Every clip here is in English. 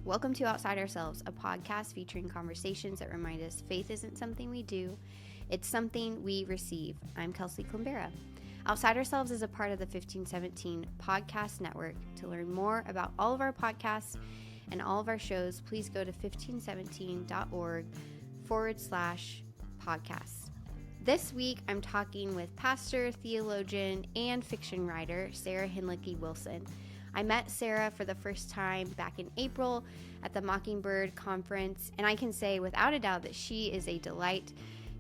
Welcome to Outside Ourselves, a podcast featuring conversations that remind us faith isn't something we do, it's something we receive. I'm Kelsi. Outside Ourselves is a part of the 1517 podcast network. To learn more about all of our podcasts and all of our shows, please go to 1517.org/podcasts. This week, I'm talking with pastor, theologian, and fiction writer Sarah Hinlicky Wilson. I met Sarah for the first time back in April at the Mockingbird conference, and I can say without a doubt that she is a delight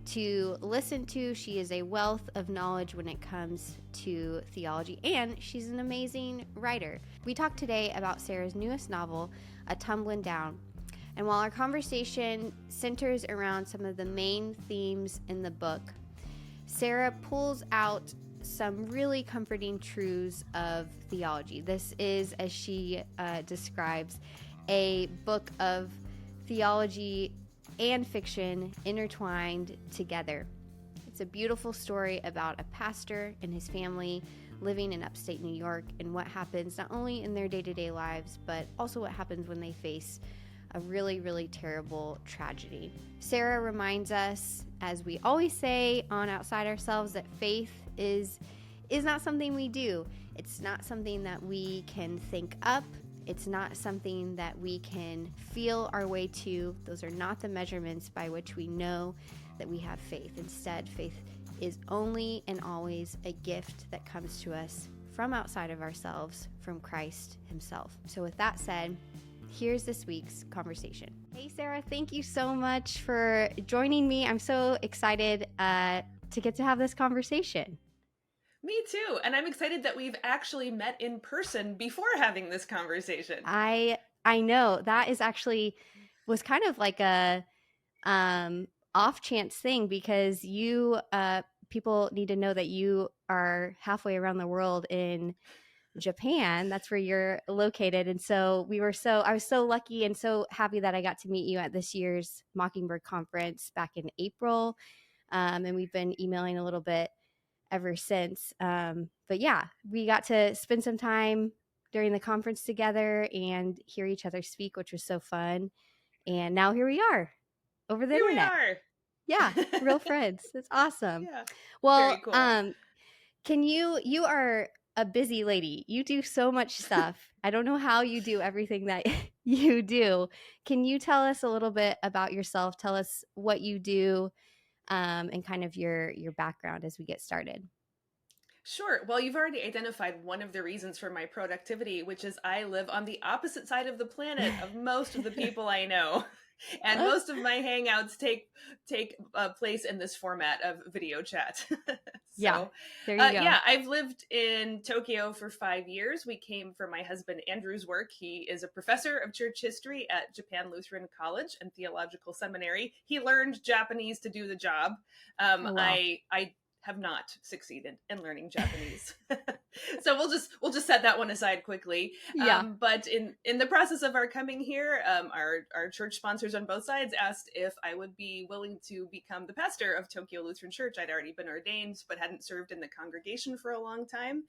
to listen to. She is a wealth of knowledge when it comes to theology, and she's an amazing writer. We talked today about Sarah's newest novel, Tumbling Down. And while our conversation centers around some of the main themes in the book, Sarah pulls out some really comforting truths of theology. This is, as she describes, a book of theology and fiction intertwined together. It's a beautiful story about a pastor and his family living in upstate New York and what happens not only in their day-to-day lives, but also what happens when they face a really, really terrible tragedy. Sarah reminds us, as we always say on Outside Ourselves, that faith is not something we do. It's not something that we can think up. It's not something that we can feel our way to. Those are not the measurements by which we know that we have faith. Instead, faith is only and always a gift that comes to us from outside of ourselves, from Christ himself. So with that said, here's this week's conversation. Hey, Sarah, thank you so much for joining me. I'm so excited to get to have this conversation. Me too. And I'm excited that we've actually met in person before having this conversation. I know that is actually was kind of like a off chance thing, because you people need to know that you are halfway around the world in Japan. That's where you're located. And so I was so lucky and so happy that I got to meet you at this year's Mockingbird conference back in April. And we've been emailing a little bit ever since. But yeah, we got to spend some time during the conference together and hear each other speak, which was so fun. And now here we are over the internet. We are. Yeah, real friends. It's awesome. Yeah. Well, very cool. you are a busy lady. You do so much stuff. I don't know how you do everything that you do. Can you tell us a little bit about yourself? Tell us what you do, and kind of your background as we get started. Sure. Well, you've already identified one of the reasons for my productivity, which is I live on the opposite side of the planet of most of the people I know. And most of my hangouts take place in this format of video chat. Yeah, there you go. Yeah, I've lived in Tokyo for 5 years. We came from my husband Andrew's work. He is a professor of church history at Japan Lutheran College and Theological Seminary. He learned Japanese to do the job. Oh, wow. I have not succeeded in learning Japanese. So we'll just set that one aside quickly. Yeah. But in the process of our coming here, our church sponsors on both sides asked if I would be willing to become the pastor of Tokyo Lutheran Church. I'd already been ordained, but hadn't served in the congregation for a long time.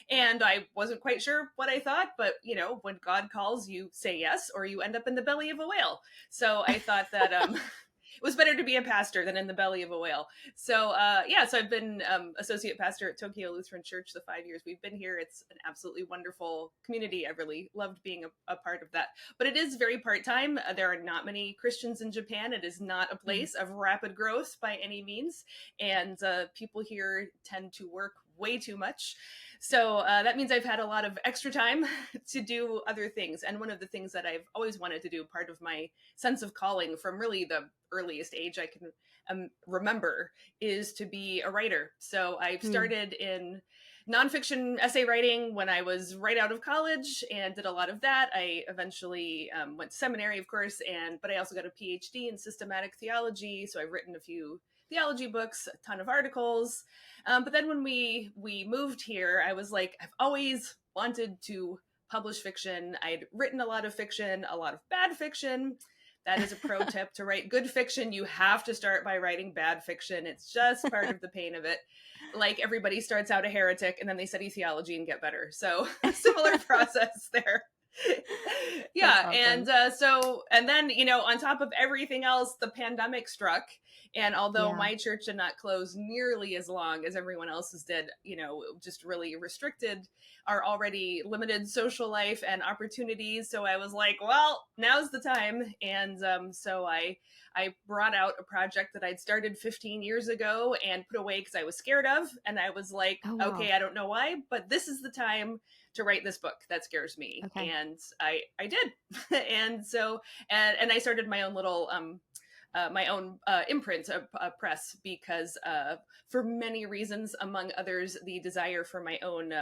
And I wasn't quite sure what I thought, but when God calls, you say yes, or you end up in the belly of a whale. So I thought that, it was better to be a pastor than in the belly of a whale. So so I've been associate pastor at Tokyo Lutheran Church the 5 years we've been here. It's an absolutely wonderful community. I really loved being a part of that. But it is very part-time. There are not many Christians in Japan. It is not a place of rapid growth by any means. And people here tend to work way too much. So that means I've had a lot of extra time to do other things. And one of the things that I've always wanted to do, part of my sense of calling from really the earliest age I can remember, is to be a writer. So I've started in nonfiction essay writing when I was right out of college and did a lot of that. I eventually went to seminary, of course, but I also got a PhD in systematic theology. So I've written a few theology books, a ton of articles. But then when we moved here, I was like, I've always wanted to publish fiction. I'd written a lot of fiction, a lot of bad fiction. That is a pro tip. To write good fiction, you have to start by writing bad fiction. It's just part of the pain of it. Like, everybody starts out a heretic and then they study theology and get better. So similar process there. Yeah. That's And awesome. and then, on top of everything else, the pandemic struck. And although Yeah. my church did not close nearly as long as everyone else's did, just really restricted our already limited social life and opportunities. So I was like, well, now's the time. And so I brought out a project that I'd started 15 years ago and put away because I was scared of. And I was like, Oh, wow. okay, I don't know why, but this is the time to write this book that scares me. Okay. And I did. And so, and I started my own little, imprint, a press, because for many reasons, among others, the desire for my own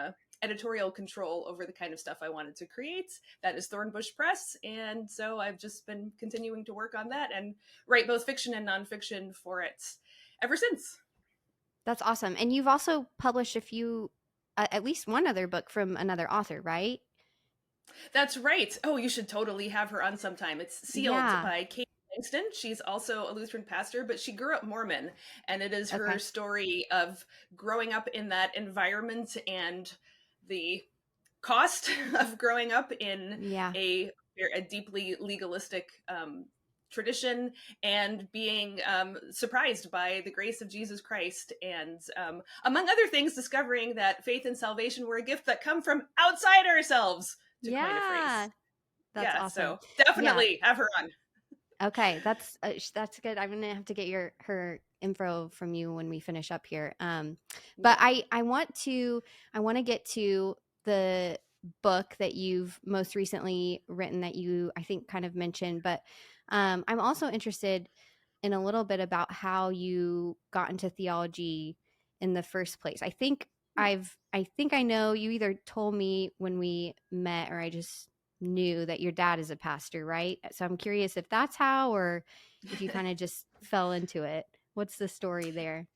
editorial control over the kind of stuff I wanted to create. That is Thornbush Press. And so I've just been continuing to work on that and write both fiction and nonfiction for it ever since. That's awesome. And you've also published a few, at least one other book from another author, right? That's right. Oh, you should totally have her on sometime. It's Sealed Yeah. by Kate Langston. She's also a Lutheran pastor, but she grew up Mormon. And it is her Okay. story of growing up in that environment and the cost of growing up in Yeah. a deeply legalistic tradition, and being surprised by the grace of Jesus Christ, and among other things, discovering that faith and salvation were a gift that come from outside ourselves, to coin a phrase. That's Yeah, awesome. so Yeah. definitely have her on. Okay, that's good. I'm gonna have to get her info from you when we finish up here. But Yeah. I want to get to the book that you've most recently written that you, I think, kind of mentioned. But I'm also interested in a little bit about how you got into theology in the first place. I think I know, you either told me when we met or I just knew that your dad is a pastor, right? So I'm curious if that's how, or if you kind of just fell into it. What's the story there?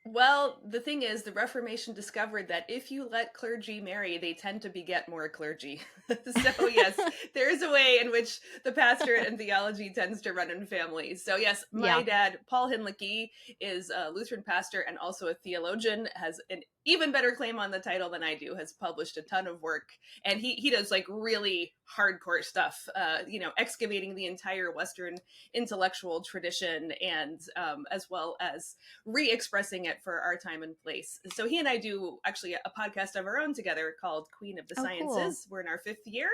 Well, the thing is, the Reformation discovered that if you let clergy marry, they tend to beget more clergy. So, yes, there is a way in which the pastorate and theology tends to run in families. So, yes, my Yeah. dad, Paul Hinlicky, is a Lutheran pastor and also a theologian, has an even better claim on the title than I do, has published a ton of work. And he does like really hardcore stuff, excavating the entire Western intellectual tradition, and as well as re-expressing it for our time and place. So he and I do actually a podcast of our own together called Queen of the Oh, Sciences. cool. We're in our 5th year.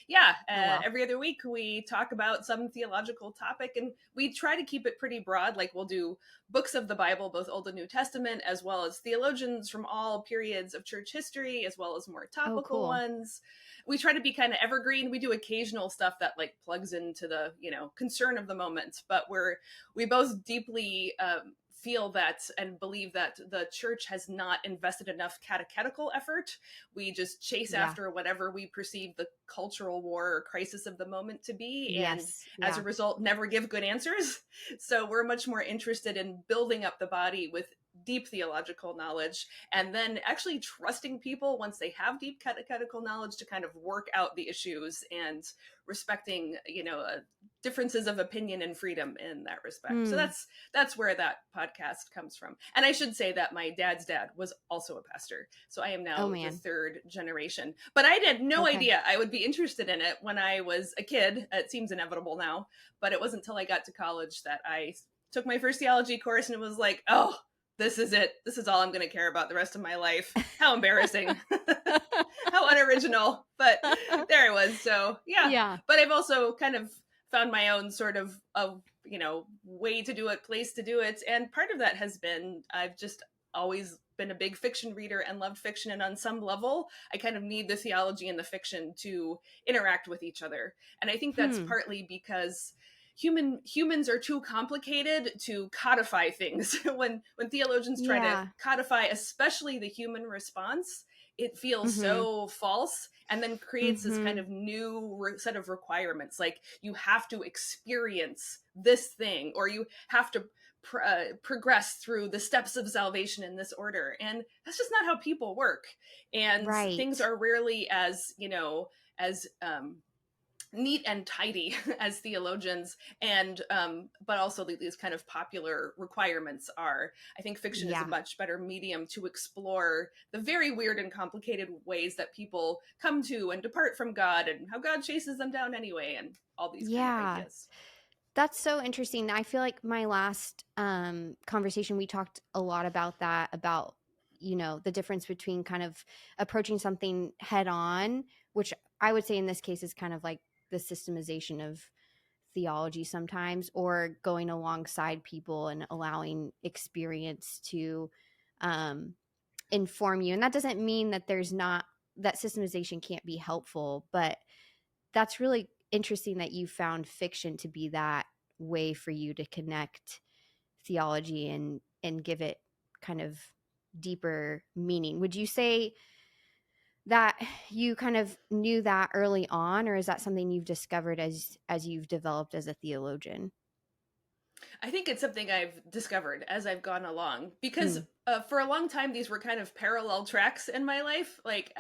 Yeah. Oh, wow. Every other week we talk about some theological topic, and we try to keep it pretty broad. Like we'll do books of the Bible, both Old and New Testament, as well as theologians from all periods of church history, as well as more Oh, topical cool. ones. We try to be kind of evergreen. We do occasional stuff that like plugs into the, concern of the moment, but we both deeply feel that and believe that the church has not invested enough catechetical effort. We just chase Yeah. after whatever we perceive the cultural war or crisis of the moment to be, Yes. and as a result, never give good answers. So we're much more interested in building up the body with deep theological knowledge, and then actually trusting people once they have deep catechetical knowledge to kind of work out the issues, and respecting, differences of opinion and freedom in that respect. So that's where that podcast comes from. And I should say that my dad's dad was also a pastor. So I am now the 3rd generation. But I had no idea I would be interested in it when I was a kid. It seems inevitable now, but it wasn't until I got to college that I took my first theology course, and it was like, oh, this is it. This is all I'm going to care about the rest of my life. How embarrassing. How unoriginal. But there it was. So yeah. But I've also kind of found my own sort of way to do it, place to do it. And part of that has been, I've just always been a big fiction reader and loved fiction. And on some level, I kind of need the theology and the fiction to interact with each other. And I think that's partly because humans are too complicated to codify things. when theologians try to codify, especially the human response, it feels so false, and then creates this kind of new set of requirements. Like you have to experience this thing, or you have to progress through the steps of salvation in this order. And that's just not how people work. And things are rarely as, neat and tidy as theologians, and but also these kind of popular requirements are. I think fiction is a Yeah. much better medium to explore the very weird and complicated ways that people come to and depart from God, and how God chases them down anyway, and all these kind of Yeah. ideas. That's so interesting. I feel like my last conversation, we talked a lot about that, about, the difference between kind of approaching something head on, which I would say in this case is kind of like the systemization of theology sometimes, or going alongside people and allowing experience to inform you. And that doesn't mean that that systemization can't be helpful, but that's really interesting that you found fiction to be that way for you to connect theology and give it kind of deeper meaning. Would you say that you kind of knew that early on, or is that something you've discovered as you've developed as a theologian? I think it's something I've discovered as I've gone along, because Mm. for a long time these were kind of parallel tracks in my life. Like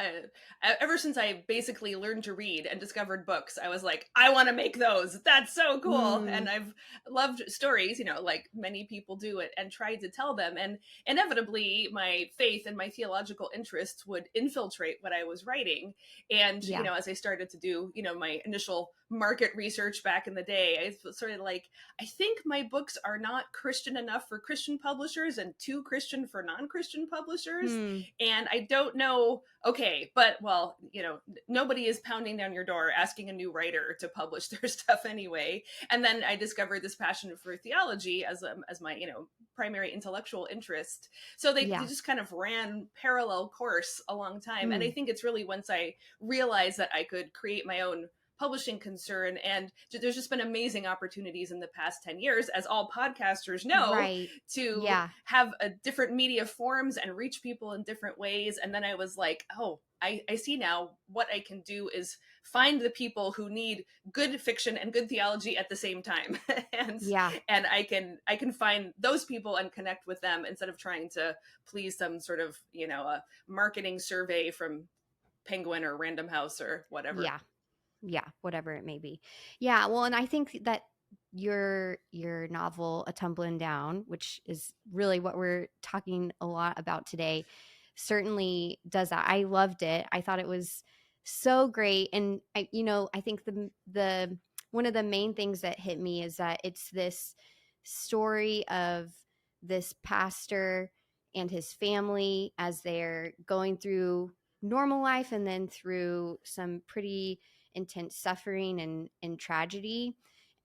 ever since I basically learned to read and discovered books, I was like, I want to make those. That's so cool. Mm. And I've loved stories, like many people do it, and tried to tell them. And inevitably, my faith and my theological interests would infiltrate what I was writing. And Yeah. as I started to do, my initial market research back in the day, I was sort of like, I think my books are not Christian enough for Christian publishers and too Christian for non-Christian publishers. Mm. And I don't know, okay, but well, nobody is pounding down your door asking a new writer to publish their stuff anyway. And then I discovered this passion for theology as my, primary intellectual interest. So they Yeah. just kind of ran parallel course a long time. And I Mm. think it's really once I realized that I could create my own publishing concern, and there's just been amazing opportunities in the past 10 years, as all podcasters know, Right. to Yeah. have a different media forms and reach people in different ways. And then I was like, oh, I see now what I can do is find the people who need good fiction and good theology at the same time. and Yeah. and I can find those people and connect with them, instead of trying to please some sort of, a marketing survey from Penguin or Random House or whatever. Yeah, whatever it may be. Yeah, well, and I think that your novel, A Tumblin Down, which is really what we're talking a lot about today, certainly does that. I loved it. I thought it was so great, and I think the one of the main things that hit me is that it's this story of this pastor and his family as they're going through normal life and then through some pretty intense suffering and tragedy.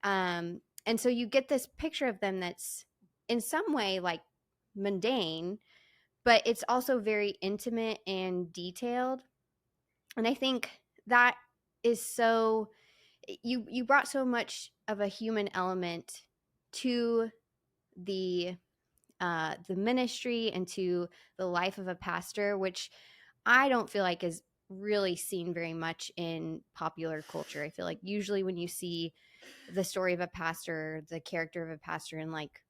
And so you get this picture of them that's in some way like mundane, but it's also very intimate and detailed. And I think that is so, you brought so much of a human element to the ministry and to the life of a pastor, which I don't feel like is really seen very much in popular culture. I feel like usually when you see the story of a pastor, the character of a pastor in like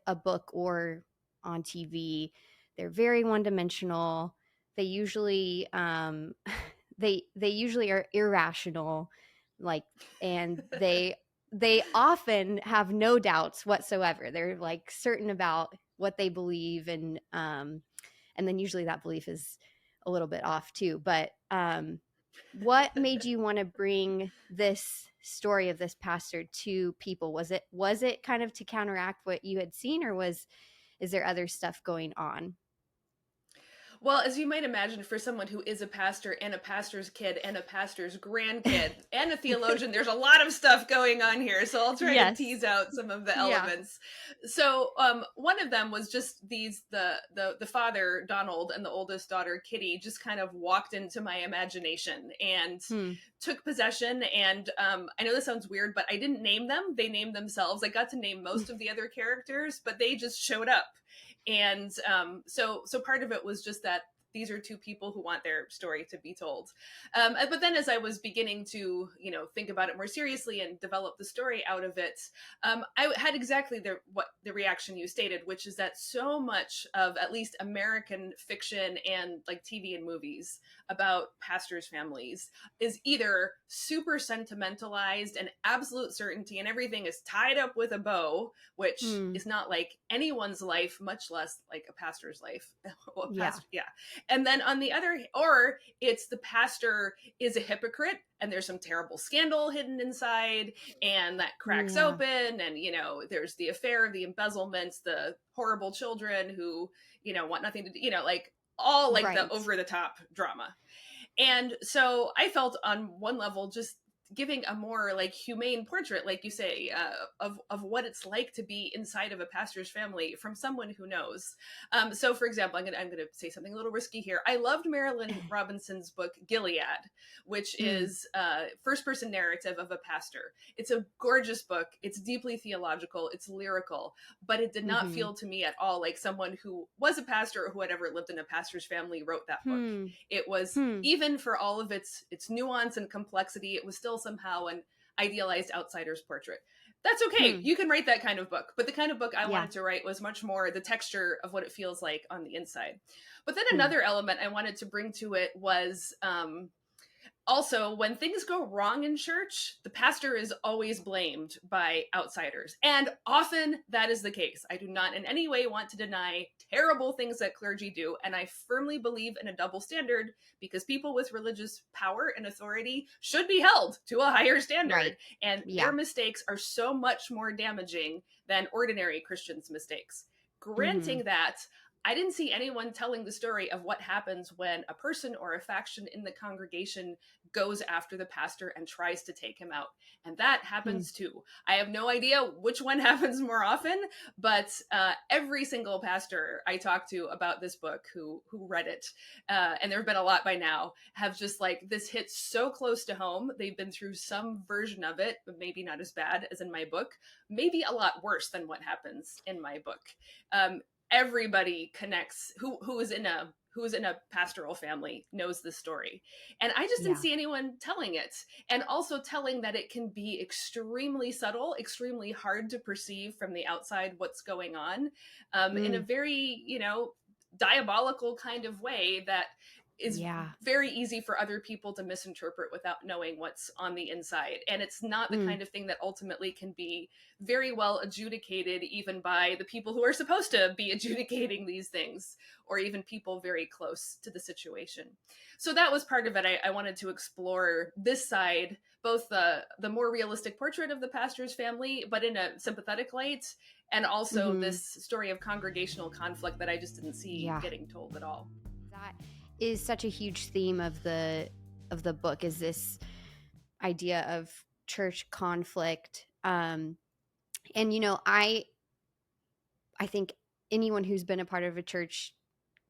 a book or on TV, they're very one-dimensional. They usually they usually are irrational, like, and they often have no doubts whatsoever. They're like certain about what they believe, and then usually that belief is a little bit off too. But what made you want to bring this story of this pastor to people? Was it kind of to counteract what you had seen, or is there other stuff going on? Well, as you might imagine, for someone who is a pastor and a pastor's kid and a pastor's grandkid and a theologian, there's a lot of stuff going on here. So I'll try to tease out some of the Yeah. elements. So one of them was just the father, Donald, and the oldest daughter, Kitty, just kind of walked into my imagination and took possession. And I know this sounds weird, but I didn't name them. They named themselves. I got to name most of the other characters, but they just showed up. And so part of it was just that these are two people who want their story to be told. But then as I was beginning to, think about it more seriously and develop the story out of it, I had exactly the reaction you stated, which is that so much of at least American fiction and like TV and movies about pastors' families is either super sentimentalized and absolute certainty, and everything is tied up with a bow, which is not like anyone's life, much less like a pastor's life. Yeah. And then on the other, or it's the pastor is a hypocrite and there's some terrible scandal hidden inside and that cracks open, and there's the affair, the embezzlements, the horrible children who want nothing to do, like all like the over the top drama. And so I felt on one level just giving a more like humane portrait, like you say, of what it's like to be inside of a pastor's family from someone who knows. So for example, I'm gonna say something a little risky here. I loved Marilyn Robinson's book Gilead, which is first person narrative of a pastor. It's a gorgeous book. It's deeply theological. It's lyrical, but it did not feel to me at all like someone who was a pastor or who had ever lived in a pastor's family wrote that book. It was, even for all of its nuance and complexity, it was still somehow an idealized outsider's portrait. That's okay. You can write that kind of book. But the kind of book I wanted to write was much more the texture of what it feels like on the inside. But then another element I wanted to bring to it was also, when things go wrong in church, the pastor is always blamed by outsiders. And often that is the case. I do not in any way want to deny terrible things that clergy do. And I firmly believe in a double standard, because people with religious power and authority should be held to a higher standard. And their mistakes are so much more damaging than ordinary Christians' mistakes. Granting that, I didn't see anyone telling the story of what happens when a person or a faction in the congregation goes after the pastor and tries to take him out. And that happens too. I have no idea which one happens more often, but every single pastor I talked to about this book who read it, and there have been a lot by now, have just like, this hits so close to home. They've been through some version of it, but maybe not as bad as in my book, maybe a lot worse than what happens in my book. Everybody connects who is in a pastoral family knows this story. And I just didn't see anyone telling it, and also telling that it can be extremely subtle, extremely hard to perceive from the outside what's going on, in a very, diabolical kind of way that is very easy for other people to misinterpret without knowing what's on the inside. And it's not the kind of thing that ultimately can be very well adjudicated even by the people who are supposed to be adjudicating these things, or even people very close to the situation. So that was part of it. I wanted to explore this side, both the more realistic portrait of the pastor's family, but in a sympathetic light, and also this story of congregational conflict that I just didn't see getting told at all. That is such a huge theme of the book, is this idea of church conflict. And I think anyone who's been a part of a church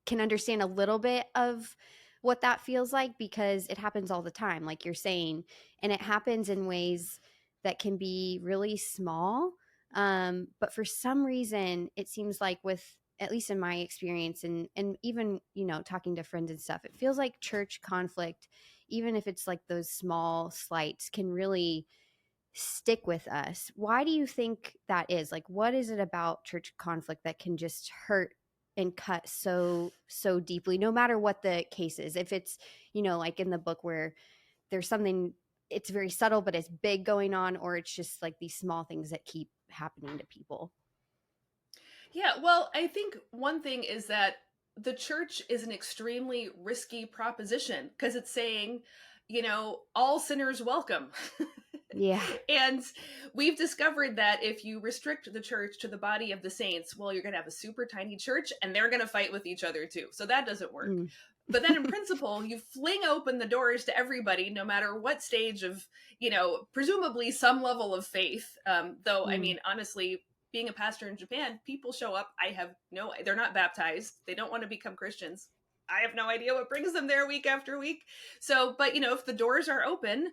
can understand a little bit of what that feels like, because it happens all the time, like you're saying, and it happens in ways that can be really small. But for some reason, it seems like, with at least in my experience, and even, talking to friends and stuff, it feels like church conflict, even if it's like those small slights, can really stick with us. Why do you think that is? Like, what is it about church conflict that can just hurt and cut so deeply, no matter what the case is? If it's, like in the book where there's something, it's very subtle, but it's big going on, or it's just like these small things that keep happening to people. Yeah, well, I think one thing is that the church is an extremely risky proposition, because it's saying, all sinners welcome. Yeah. And we've discovered that if you restrict the church to the body of the saints, well, you're going to have a super tiny church, and they're going to fight with each other too. So that doesn't work. But then in principle, you fling open the doors to everybody, no matter what stage of, presumably some level of faith. Though, I mean, honestly, being a pastor in Japan, people show up. They're not baptized. They don't want to become Christians. I have no idea what brings them there week after week. So, but if the doors are open,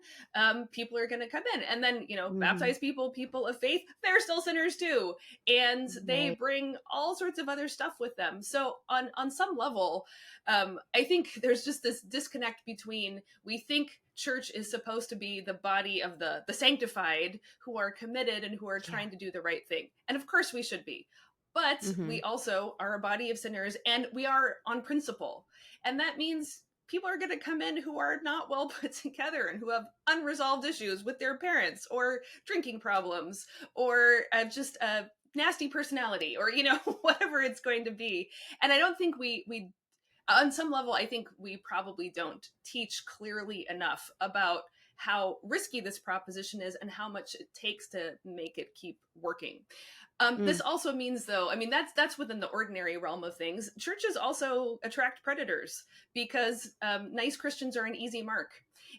people are going to come in. And then, baptized people of faith, they're still sinners too. And they Right. bring all sorts of other stuff with them. So on some level, I think there's just this disconnect between, we think church is supposed to be the body of the sanctified who are committed and who are trying to do the right thing. And of course we should be. But we also are a body of sinners, and we are on principle. And that means people are going to come in who are not well put together and who have unresolved issues with their parents or drinking problems or just a nasty personality or, whatever it's going to be. And I don't think we on some level, I think we probably don't teach clearly enough about how risky this proposition is and how much it takes to make it keep working. This also means, though, I mean, that's within the ordinary realm of things. Churches also attract predators because nice Christians are an easy mark.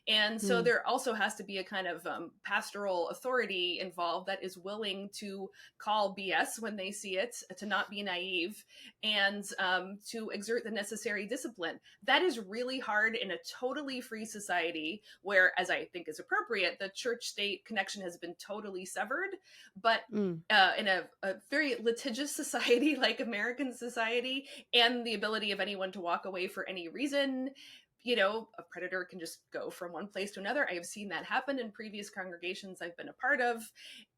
And so there also has to be a kind of pastoral authority involved that is willing to call BS when they see it, to not be naive, and to exert the necessary discipline. That is really hard in a totally free society where, as I think is appropriate, the church-state connection has been totally severed. But in a very litigious society like American society, and the ability of anyone to walk away for any reason, a predator can just go from one place to another. I have seen that happen in previous congregations I've been a part of.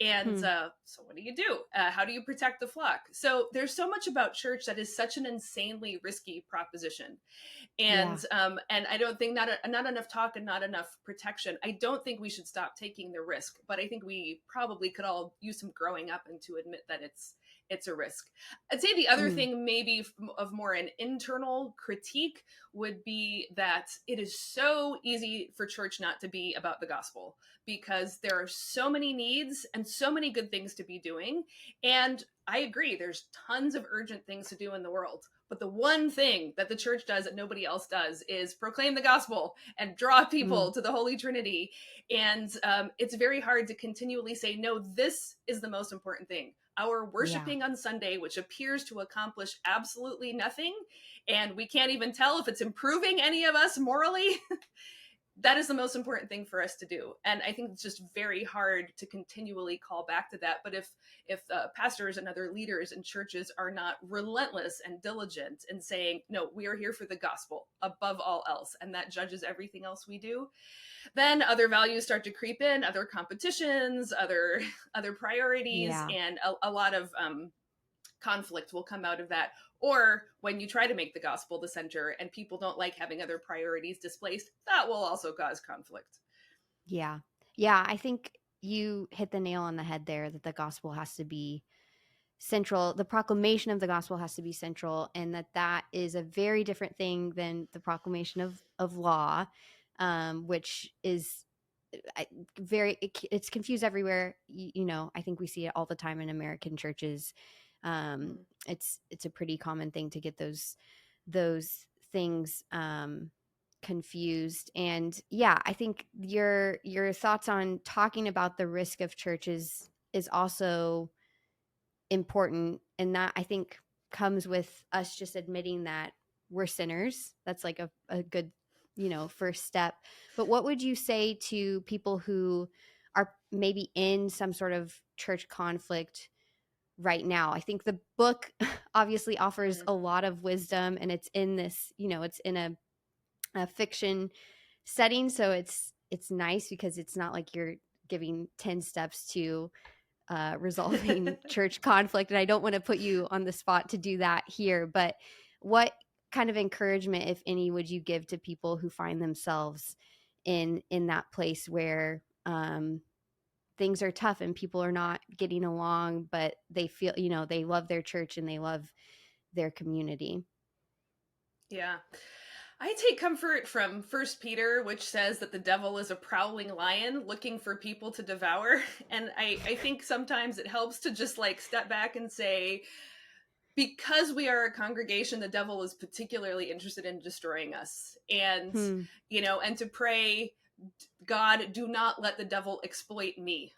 And so what do you do? How do you protect the flock? So there's so much about church that is such an insanely risky proposition. And and I don't think not enough talk and not enough protection. I don't think we should stop taking the risk, but I think we probably could all use some growing up and to admit that it's a risk. I'd say the other thing, maybe of more an internal critique, would be that it is so easy for church not to be about the gospel because there are so many needs and so many good things to be doing. And I agree, there's tons of urgent things to do in the world. But the one thing that the church does that nobody else does is proclaim the gospel and draw people to the Holy Trinity. And it's very hard to continually say, no, this is the most important thing. Our worshiping on Sunday, which appears to accomplish absolutely nothing, and we can't even tell if it's improving any of us morally, that is the most important thing for us to do. And I think it's just very hard to continually call back to that. But if pastors and other leaders in churches are not relentless and diligent in saying, no, we are here for the gospel above all else, and that judges everything else we do, then other values start to creep in, other competitions, other priorities, and a lot of conflict will come out of that. Or when you try to make the gospel the center and people don't like having other priorities displaced, that will also cause conflict. Yeah, I think you hit the nail on the head there, that the gospel has to be central. The proclamation of the gospel has to be central, and that is a very different thing than the proclamation of law, which is it's confused everywhere. I think we see it all the time in American churches. It's a pretty common thing to get those things confused. And I think your thoughts on talking about the risk of churches is also important, and that I think comes with us just admitting that we're sinners. That's like a good first step. But what would you say to people who are maybe in some sort of church conflict right now? I think the book obviously offers a lot of wisdom, and it's in this, it's in a fiction setting, so it's nice because it's not like you're giving 10 steps to resolving church conflict, and I don't want to put you on the spot to do that here, but what kind of encouragement, if any, would you give to people who find themselves in that place where things are tough and people are not getting along, but they feel, they love their church and they love their community? Yeah. I take comfort from 1 Peter, which says that the devil is a prowling lion looking for people to devour. And I think sometimes it helps to just step back and say, because we are a congregation, the devil is particularly interested in destroying us. And, and to pray, God, do not let the devil exploit me.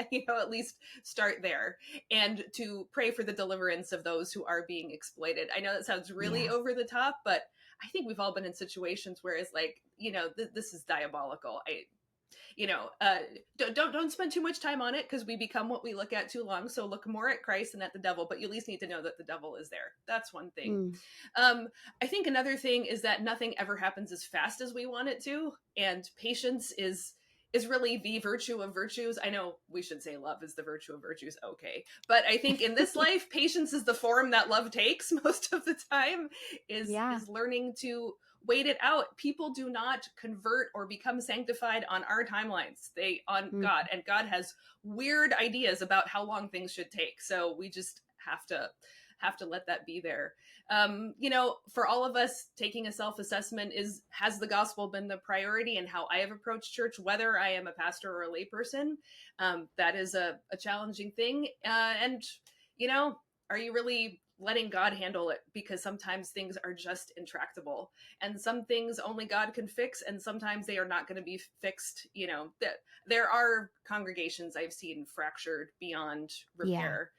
At least start there. And to pray for the deliverance of those who are being exploited. I know that sounds really over the top, but I think we've all been in situations where it's like, this is diabolical. Don't spend too much time on it, because we become what we look at too long. So look more at Christ than at the devil, but you at least need to know that the devil is there. That's one thing. I think another thing is that nothing ever happens as fast as we want it to, and patience is really the virtue of virtues. I know we should say love is the virtue of virtues, okay, but I think in this life, patience is the form that love takes most of the time, is learning to wait it out. People do not convert or become sanctified on our timelines. They on God, and God has weird ideas about how long things should take. So we just have to let that be there. For all of us, taking a self-assessment has the gospel been the priority in how I have approached church, whether I am a pastor or a layperson? That is a challenging thing. And are you really letting God handle it? Because sometimes things are just intractable, and some things only God can fix, and sometimes they are not going to be fixed. There are congregations I've seen fractured beyond repair.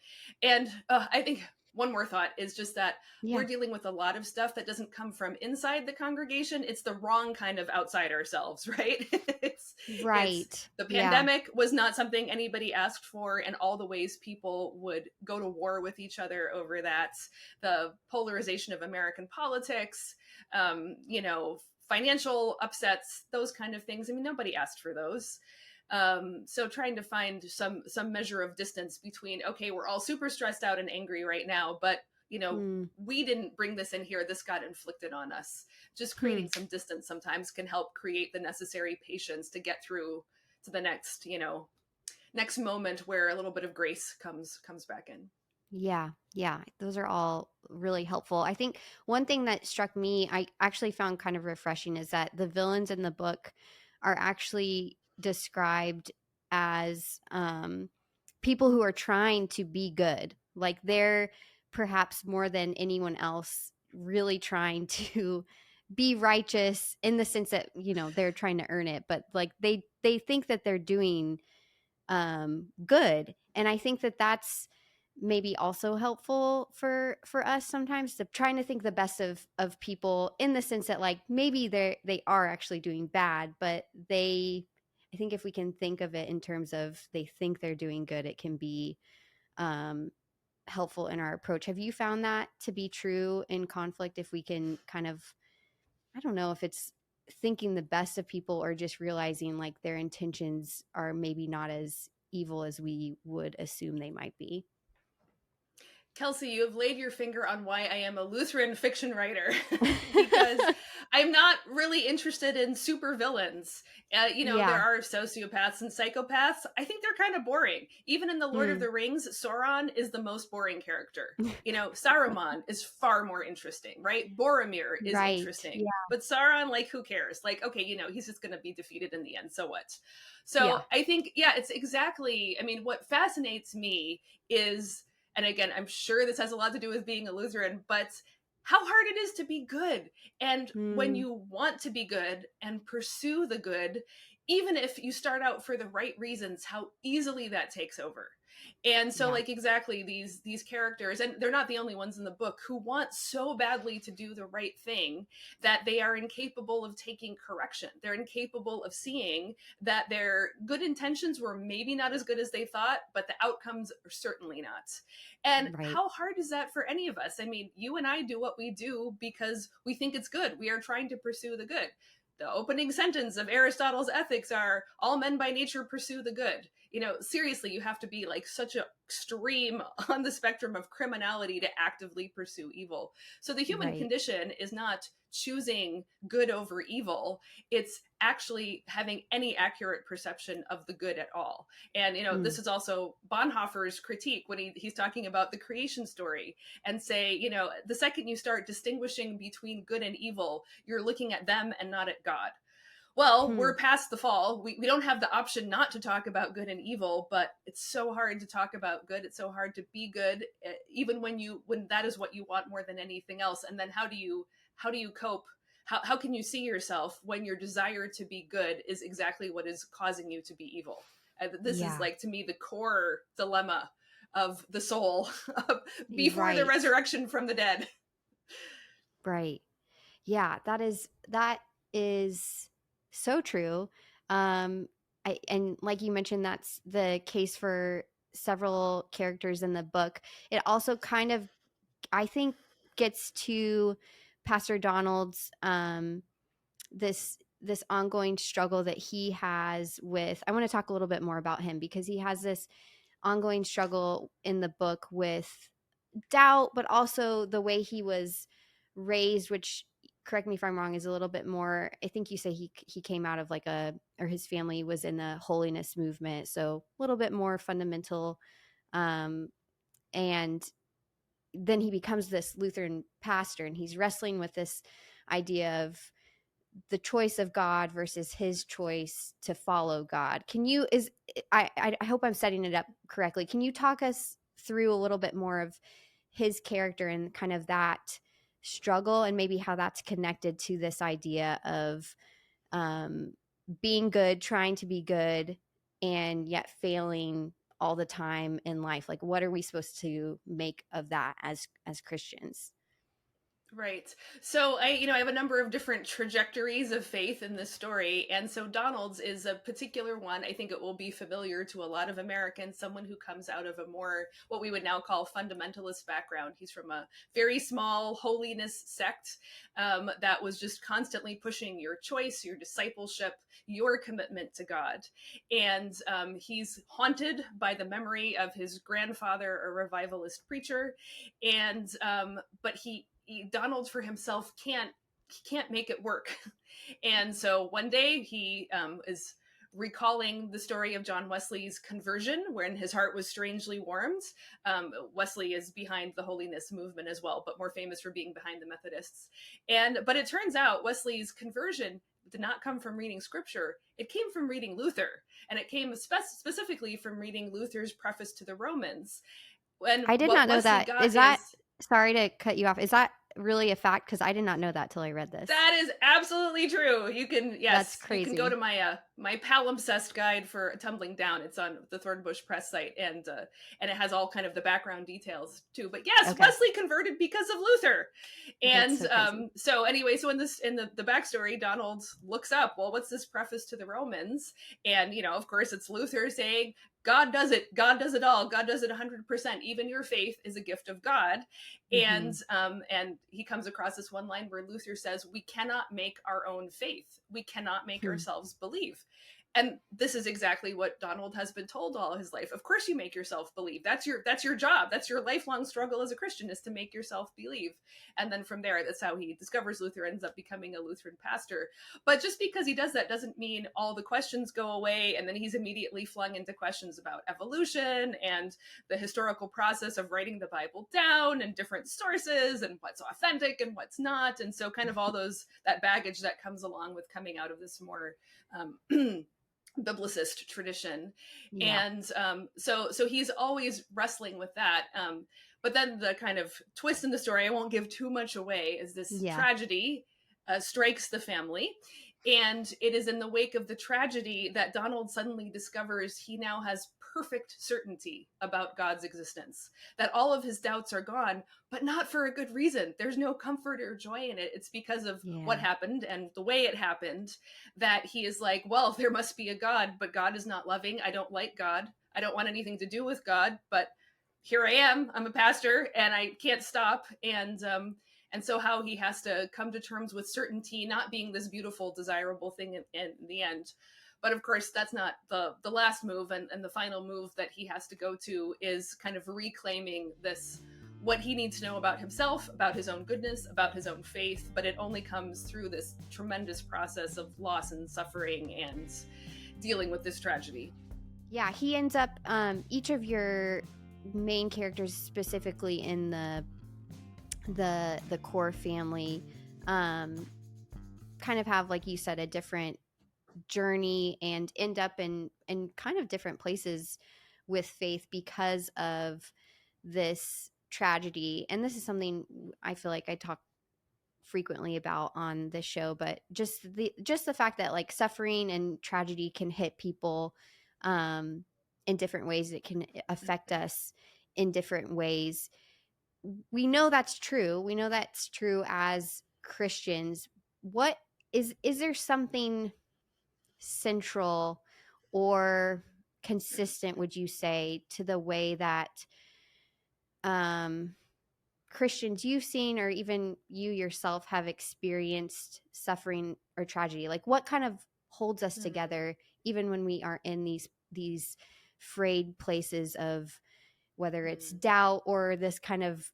And I think one more thought is just that we're dealing with a lot of stuff that doesn't come from inside the congregation. It's the wrong kind of outside ourselves, right? The pandemic was not something anybody asked for, and all the ways people would go to war with each other over that. The polarization of American politics, financial upsets, those kind of things. I mean, nobody asked for those. So trying to find some measure of distance between, okay, we're all super stressed out and angry right now, but we didn't bring this in here. This got inflicted on us. Just creating some distance sometimes can help create the necessary patience to get through to the next moment where a little bit of grace comes back in. Yeah. Those are all really helpful. I think one thing that struck me, I actually found kind of refreshing, is that the villains in the book are actually described as people who are trying to be good. Like they're perhaps more than anyone else really trying to be righteous, in the sense that, they're trying to earn it, but like they think that they're doing good. And I think that that's maybe also helpful for us sometimes, to trying to think the best of people, in the sense that like maybe they are actually doing bad, but I think if we can think of it in terms of they think they're doing good, it can be helpful in our approach. Have you found that to be true in conflict? If we can kind of, I don't know if it's thinking the best of people, or just realizing like their intentions are maybe not as evil as we would assume they might be. Kelsi, you have laid your finger on why I am a Lutheran fiction writer, because I'm not really interested in super villains. There are sociopaths and psychopaths. I think they're kind of boring. Even in the Lord of the Rings, Sauron is the most boring character. Saruman is far more interesting, right? Boromir is interesting. But Sauron, like, who cares? Like, okay, he's just going to be defeated in the end. So what? So I think, it's exactly, what fascinates me is, and again, I'm sure this has a lot to do with being a Lutheran, but how hard it is to be good. And when you want to be good and pursue the good, even if you start out for the right reasons, how easily that takes over. And so exactly these characters, and they're not the only ones in the book, who want so badly to do the right thing that they are incapable of taking correction. They're incapable of seeing that their good intentions were maybe not as good as they thought, but the outcomes are certainly not. And how hard is that for any of us? You and I do what we do because we think it's good. We are trying to pursue the good. The opening sentence of Aristotle's Ethics are, all men by nature pursue the good. Seriously, you have to be like such an extreme on the spectrum of criminality to actively pursue evil. So the human condition is not choosing good over evil. It's actually having any accurate perception of the good at all. And, this is also Bonhoeffer's critique when he's talking about the creation story, and say, the second you start distinguishing between good and evil, you're looking at them and not at God. Well, we're past the fall. We don't have the option not to talk about good and evil, but it's so hard to talk about good. It's so hard to be good, even when that is what you want more than anything else. And then how do you cope? How can you see yourself when your desire to be good is exactly what is causing you to be evil? This is, like, to me, the core dilemma of the soul before the resurrection from the dead. Right. Yeah, that is so true. And like you mentioned, that's the case for several characters in the book. It also kind of, I think, gets to Pastor Donald's this ongoing struggle that he has with. I want to talk a little bit more about him because he has this ongoing struggle in the book with doubt, but also the way he was raised, which, correct me if I'm wrong, is a little bit more. I think you say he came out of like or his family was in the holiness movement, so a little bit more fundamental. And then he becomes this Lutheran pastor, and he's wrestling with this idea of the choice of God versus his choice to follow God. Can you I hope I'm setting it up correctly. Can you talk us through a little bit more of his character and kind of that struggle, and maybe how that's connected to this idea of being good, trying to be good, and yet failing all the time in life? Like, what are we supposed to make of that as Christians? Right. So I have a number of different trajectories of faith in this story. And so Donald's is a particular one. I think it will be familiar to a lot of Americans, someone who comes out of a more, what we would now call fundamentalist background. He's from a very small holiness sect that was just constantly pushing your choice, your discipleship, your commitment to God. And he's haunted by the memory of his grandfather, a revivalist preacher. And, but Donald for himself can't make it work. And so one day he is recalling the story of John Wesley's conversion when his heart was strangely warmed. Wesley is behind the holiness movement as well, but more famous for being behind the Methodists. But it turns out Wesley's conversion did not come from reading scripture. It came from reading Luther, and it came specifically from reading Luther's preface to the Romans. And I did what not know Wesley that. got Is that, sorry to cut you off, is that really a fact? Because I did not know that till I read this. That is absolutely true. You can, yes, that's crazy. You can go to my my palimpsest guide for Tumbling Down. It's on the Thornbush Press site, and it has all kind of the background details too. But yes, okay. Wesley converted because of Luther, and so anyway, so in the backstory, Donald looks up, well, what's this preface to the Romans? And of course, it's Luther saying, God does it. God does it all. God does it 100%. Even your faith is a gift of God. And he comes across this one line where Luther says, we cannot make our own faith. We cannot make ourselves believe. And this is exactly what Donald has been told all his life. Of course you make yourself believe. That's your job. That's your lifelong struggle as a Christian, is to make yourself believe. And then from there, that's how he discovers Luther, ends up becoming a Lutheran pastor. But just because he does that doesn't mean all the questions go away, and then he's immediately flung into questions about evolution and the historical process of writing the Bible down and different sources and what's authentic and what's not. And so kind of all that baggage that comes along with coming out of this more biblicist tradition. Yeah. And so he's always wrestling with that. But then the kind of twist in the story, I won't give too much away, is this tragedy strikes the family. And it is in the wake of the tragedy that Donald suddenly discovers he now has perfect certainty about God's existence, that all of his doubts are gone, but not for a good reason. There's no comfort or joy in it. It's because of what happened and the way it happened, that he is like, well, there must be a God, but God is not loving. I don't like God. I don't want anything to do with God, but here I am. I'm a pastor and I can't stop. And so how he has to come to terms with certainty not being this beautiful, desirable thing in the end. But of course, that's not the last move. And the final move that he has to go to is kind of reclaiming this, what he needs to know about himself, about his own goodness, about his own faith. But it only comes through this tremendous process of loss and suffering and dealing with this tragedy. Yeah, he ends up, each of your main characters, specifically in the core family, kind of have, like you said, a different journey and end up in kind of different places with faith because of this tragedy. And this is something I feel like I talk frequently about on this show, but just the fact that like suffering and tragedy can hit people in different ways. It can affect us in different ways. We know that's true. We know that's true as Christians, what is there something central or consistent, would you say, to the way that Christians you've seen, or even you yourself have experienced suffering or tragedy? Like, what kind of holds us together even when we are in these frayed places of whether it's doubt or this kind of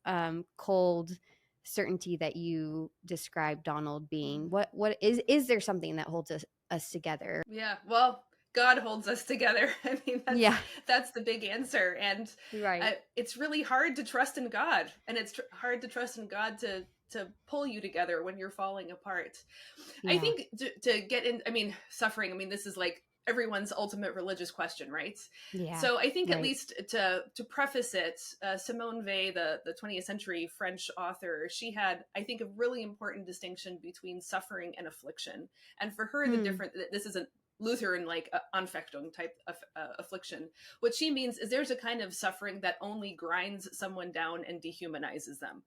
cold certainty that you described Donald being? What is there something that holds us together? Yeah, well, God holds us together. I mean, that's the big answer. And right. It's really hard to trust in God, and it's hard to trust in God to pull you together when you're falling apart. Yeah. I think to get in, I mean, suffering, I mean, this is like everyone's ultimate religious question, right? Yeah. So I think at least to preface it, Simone Weil, the 20th century French author, she had, I think, a really important distinction between suffering and affliction. And for her, the difference, this isn't Lutheran, like Anfechtung type of affliction. What she means is there's a kind of suffering that only grinds someone down and dehumanizes them.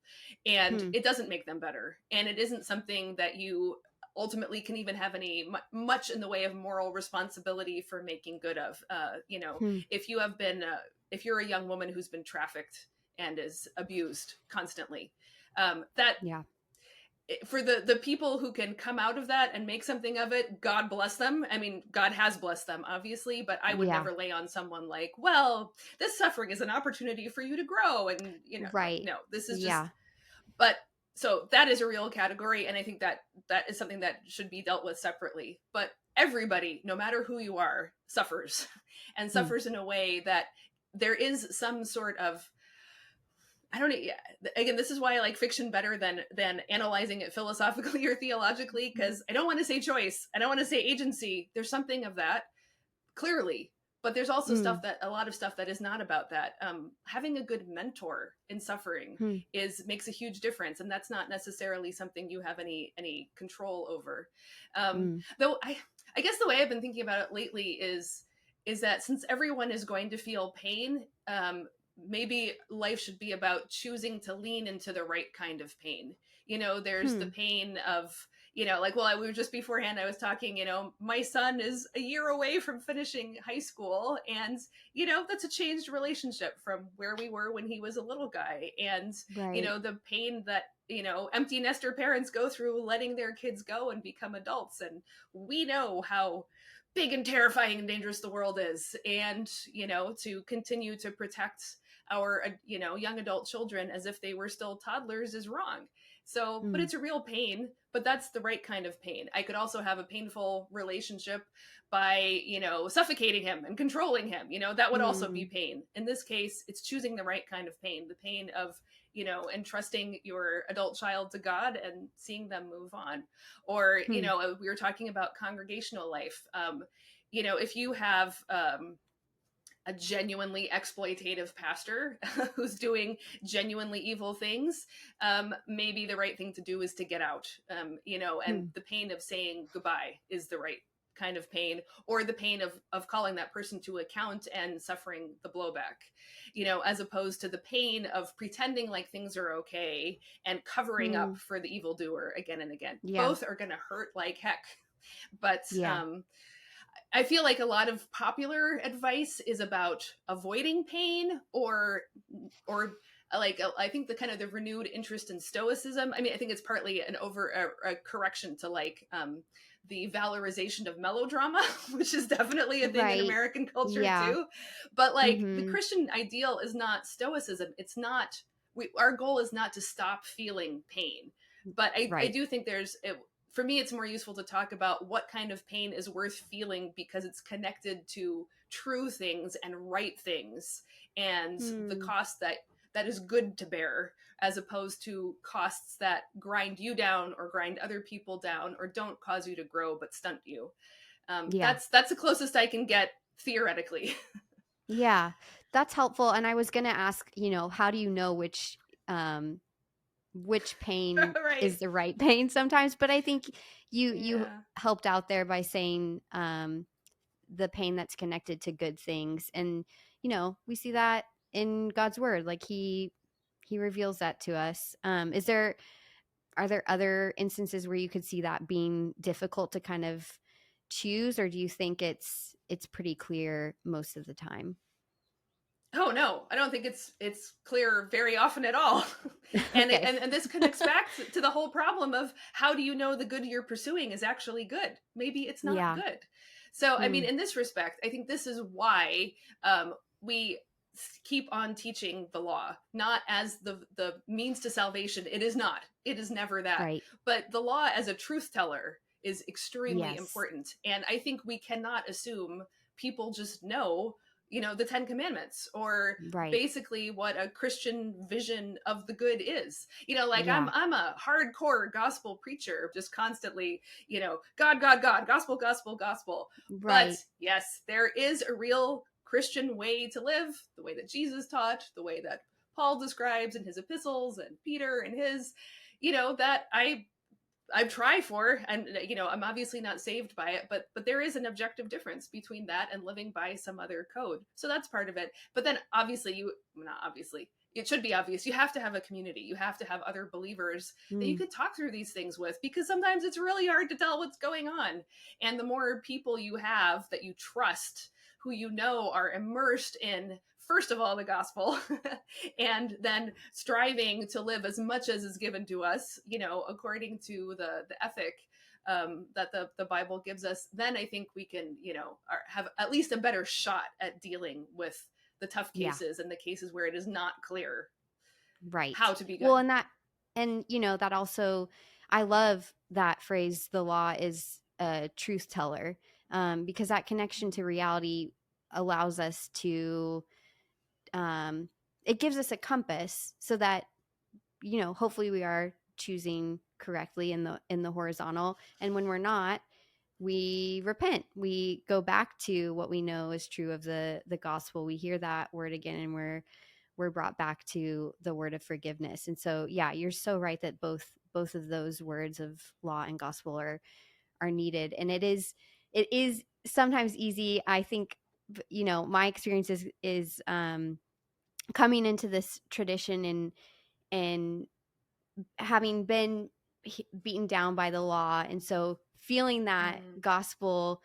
And it doesn't make them better. And it isn't something that you ultimately can even have any much in the way of moral responsibility for making good of. If you have been if you're a young woman who's been trafficked and is abused constantly, for the people who can come out of that and make something of it, God bless them. I mean, God has blessed them, obviously, but I would never lay on someone like, well, this suffering is an opportunity for you to grow. And, no, this is just, but so that is a real category. And I think that is something that should be dealt with separately. But everybody, no matter who you are, suffers, and suffers in a way that there is some sort of, I don't know. Again, this is why I like fiction better than analyzing it philosophically or theologically, because I don't want to say choice. I don't want to say agency. There's something of that, clearly. But there's also a lot of stuff that is not about that. Having a good mentor in suffering makes a huge difference. And that's not necessarily something you have any control over. Though I guess the way I've been thinking about it lately is that since everyone is going to feel pain, maybe life should be about choosing to lean into the right kind of pain. There's the pain of, we were just beforehand, I was talking, my son is a year away from finishing high school, and, that's a changed relationship from where we were when he was a little guy. And, the pain that, empty nester parents go through letting their kids go and become adults. And we know how big and terrifying and dangerous the world is. And, to continue to protect our, young adult children as if they were still toddlers is wrong. So, but it's a real pain, but that's the right kind of pain. I could also have a painful relationship by, suffocating him and controlling him, that would also be pain. In this case, it's choosing the right kind of pain, the pain of, entrusting your adult child to God and seeing them move on. Or, we were talking about congregational life. If you have, a genuinely exploitative pastor who's doing genuinely evil things, maybe the right thing to do is to get out, and the pain of saying goodbye is the right kind of pain, or the pain of calling that person to account and suffering the blowback, as opposed to the pain of pretending like things are okay and covering up for the evildoer again and again. Both are going to hurt like heck. But I feel like a lot of popular advice is about avoiding pain or like, I think the kind of the renewed interest in stoicism. I mean, I think it's partly a correction to like, the valorization of melodrama, which is definitely a thing in American culture too. But like the Christian ideal is not stoicism. It's not, our goal is not to stop feeling pain. But I do think for me, it's more useful to talk about what kind of pain is worth feeling because it's connected to true things and right things and the cost that is good to bear, as opposed to costs that grind you down or grind other people down or don't cause you to grow but stunt you. That's the closest I can get theoretically. Yeah, that's helpful. And I was going to ask, how do you know which pain is the right pain sometimes? But I think you helped out there by saying the pain that's connected to good things. And, we see that in God's word, like he reveals that to us. Is there are there other instances where you could see that being difficult to kind of choose, or do you think it's pretty clear most of the time? Oh no, I don't think it's clear very often at all. And Okay. and this connects back to the whole problem of how do you know the good you're pursuing is actually good? Maybe it's not Yeah. good. So I mean, Hmm. in this respect, I think this is why we keep on teaching the law, not as the means to salvation. It is not. It is never that. Right. But the law as a truth teller is extremely Yes. important. And I think we cannot assume people just know, the 10 Commandments, or Right. basically what a Christian vision of the good is. Like Yeah. I'm a hardcore gospel preacher, just constantly, God, God, God, gospel, gospel, gospel. But Right. yes, there is a real Christian way to live, the way that Jesus taught, the way that Paul describes in his epistles, and Peter and his, that I try for, and I'm obviously not saved by it, but there is an objective difference between that and living by some other code. So that's part of it. But then obviously not obviously, it should be obvious, you have to have a community. You have to have other believers that you Mm. can talk through these things with, because sometimes it's really hard to tell what's going on. And the more people you have that you trust, who are immersed in, first of all, the gospel, and then striving to live as much as is given to us, according to the ethic that the Bible gives us, then I think we can, have at least a better shot at dealing with the tough Yeah. cases and the cases where it is not clear how Right. to be good. Well, and that also, I love that phrase, the law is a truth teller, because that connection to reality allows us to, it gives us a compass so that, hopefully we are choosing correctly in the horizontal. And when we're not, we repent. We go back to what we know is true of the gospel. We hear that word again, and we're brought back to the word of forgiveness. And so, yeah, you're so right that both of those words of law and gospel are needed. And it is sometimes easy, I think. My experience is coming into this tradition and having been beaten down by the law, and so feeling that gospel,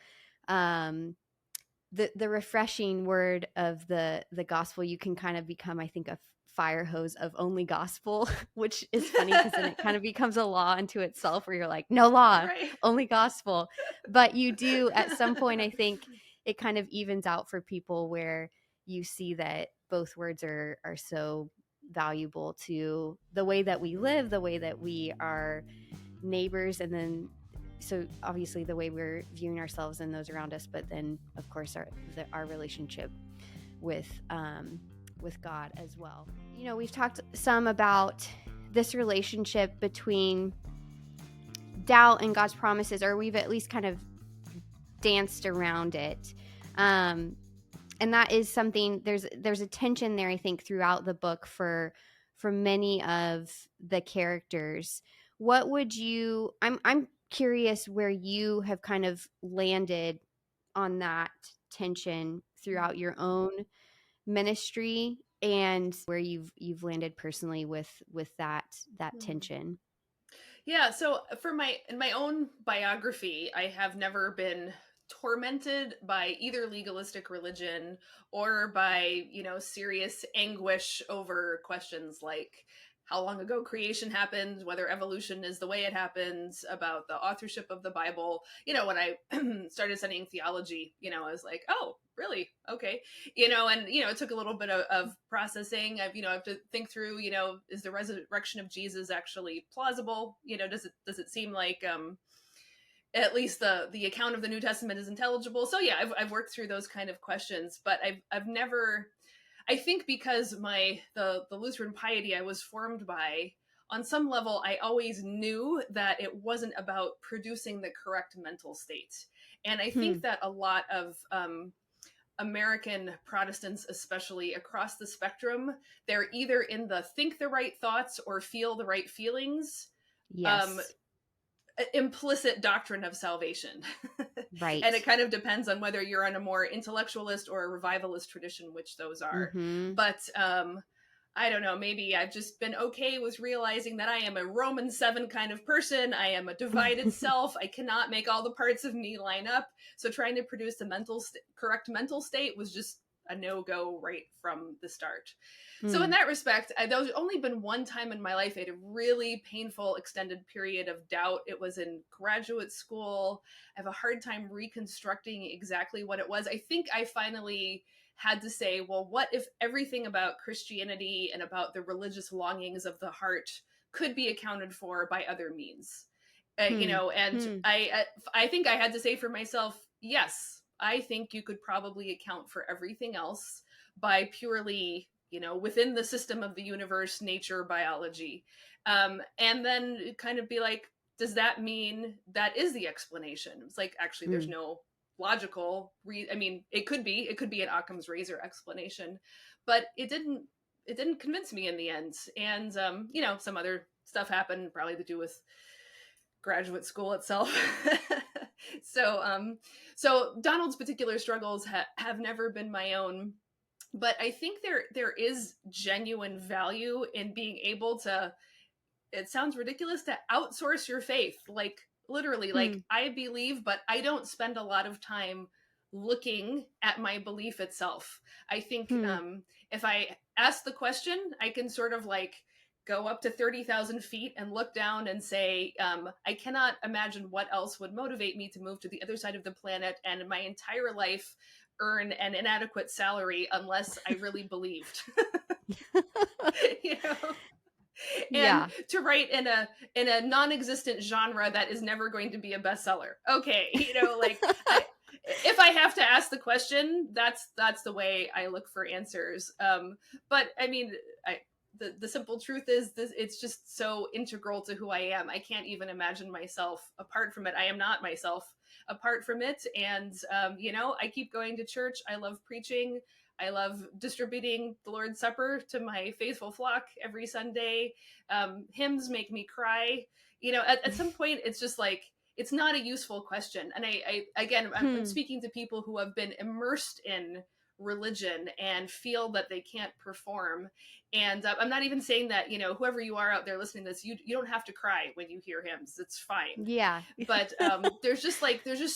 the refreshing word of the gospel, you can kind of become, I think, a fire hose of only gospel, which is funny because then it kind of becomes a law unto itself, where you're like, no law, Right. only gospel. But you do, at some point, I think it kind of evens out for people, where you see that both words are so valuable to the way that we live, the way that we are neighbors, and then so obviously the way we're viewing ourselves and those around us, but then of course our relationship with God as well. We've talked some about this relationship between doubt and God's promises, or we've at least kind of danced around it. And that is something, there's a tension there, I think, throughout the book for many of the characters. What would you, I'm curious where you have kind of landed on that tension throughout your own ministry, and where you've landed personally with that tension. Yeah, so in my own biography, I have never been tormented by either legalistic religion or by, serious anguish over questions like how long ago creation happened, whether evolution is the way it happens, about the authorship of the Bible. When I started studying theology, I was like, oh, really? Okay. And, it took a little bit of processing. I have to think through, is the resurrection of Jesus actually plausible? Does it seem like, at least the account of the New Testament is intelligible? So yeah, I've worked through those kind of questions, but I've never, I think because the Lutheran piety I was formed by, on some level, I always knew that it wasn't about producing the correct mental state. And I think that a lot of American Protestants, especially across the spectrum, they're either in the think the right thoughts or feel the right feelings. Yes. Implicit doctrine of salvation. Right. And it kind of depends on whether you're on a more intellectualist or a revivalist tradition, which those are. Mm-hmm. But I don't know, maybe I've just been okay with realizing that I am a Roman 7 kind of person. I am a divided self. I cannot make all the parts of me line up. So trying to produce the correct mental state was just a no-go right from the start. So in that respect, there's only been one time in my life I had a really painful extended period of doubt. It was in graduate school. I have a hard time reconstructing exactly what it was. I think I finally had to say, well, what if everything about Christianity and about the religious longings of the heart could be accounted for by other means? And I think I had to say for myself, yes, I think you could probably account for everything else by purely, within the system of the universe, nature, biology. And then kind of be like, does that mean that is the explanation? It's like, actually, there's no logical it could be an Occam's razor explanation, but it didn't convince me in the end. And some other stuff happened, probably to do with graduate school itself. So Donald's particular struggles have never been my own, but I think there is genuine value in being able to, it sounds ridiculous, to outsource your faith. Like, literally, like, I believe, but I don't spend a lot of time looking at my belief itself. I think if I ask the question, I can sort of like go up to 30,000 feet and look down and say, I cannot imagine what else would motivate me to move to the other side of the planet and my entire life earn an inadequate salary unless I really believed. And to write in a non-existent genre that is never going to be a bestseller. Okay, if I have to ask the question, that's the way I look for answers. But I mean, the simple truth is this: it's just so integral to who I am. I can't even imagine myself apart from it. I am not myself apart from it. And I keep going to church. I love preaching. I love distributing the Lord's Supper to my faithful flock every Sunday. Hymns make me cry. At some point, it's just like, it's not a useful question. And I'm speaking to people who have been immersed in religion and feel that they can't perform. And I'm not even saying that, whoever you are out there listening to this, you don't have to cry when you hear hymns. It's fine. Yeah. But there's just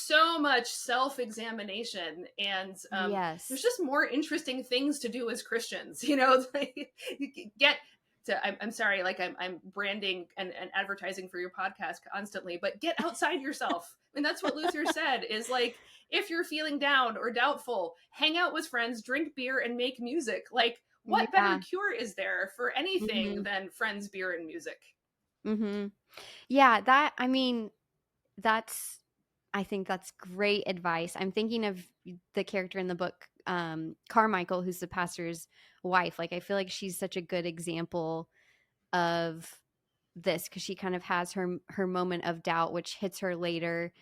so much self-examination, and there's just more interesting things to do as Christians, I'm sorry, like I'm branding and advertising for your podcast constantly, but get outside yourself. And that's what Luther said, is like, if you're feeling down or doubtful, hang out with friends, drink beer, and make music. Like, what better cure is there for anything than friends, beer, and music? Yeah, I think that's great advice. I'm thinking of the character in the book, Carmichael, who's the pastor's wife. Like, I feel like she's such a good example of this, because she kind of has her moment of doubt, which hits her later